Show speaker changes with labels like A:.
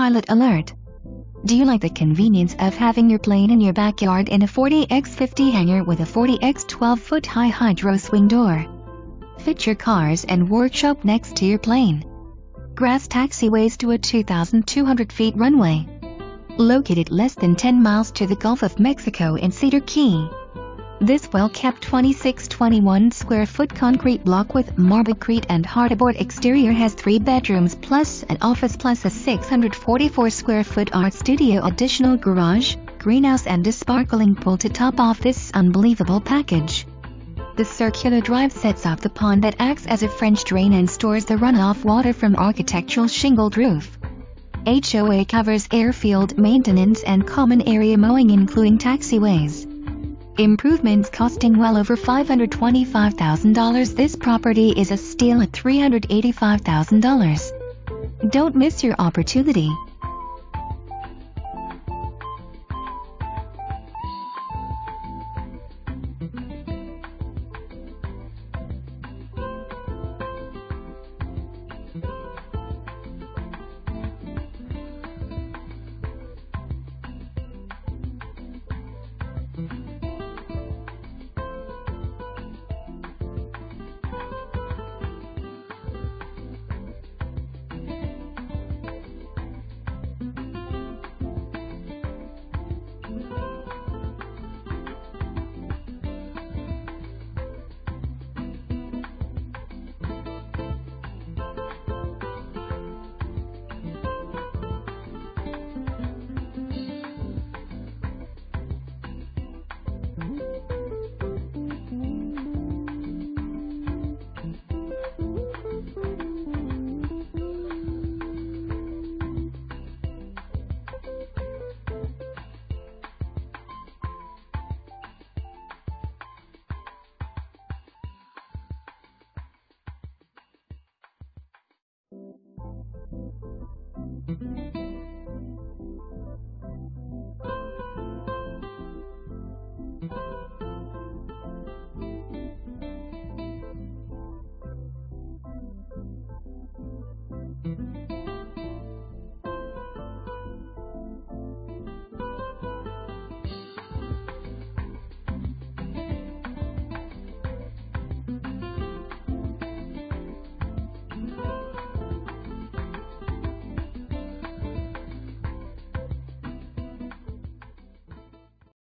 A: pilot alert. Do you like the convenience of having your plane in your backyard in a 40x50 hangar with a 40x 12-foot high hydro swing door? Fit your cars and workshop next to your plane. Grass taxiways to a 2,200 feet runway. Located less than 10 miles to the Gulf of Mexico in Cedar Key. This well-kept 2621 square foot concrete block with Marblecrete and Hardiboard exterior has 3 bedrooms plus an office plus a 644 square foot art studio, additional garage, greenhouse and a sparkling pool to top off this unbelievable package. The circular drive sets up the pond that acts as a French drain and stores the runoff water from architectural shingled roof. HOA covers airfield maintenance and common area mowing including taxiways. Improvements costing well over $525,000. This property is a steal at $385,000. Don't miss your opportunity.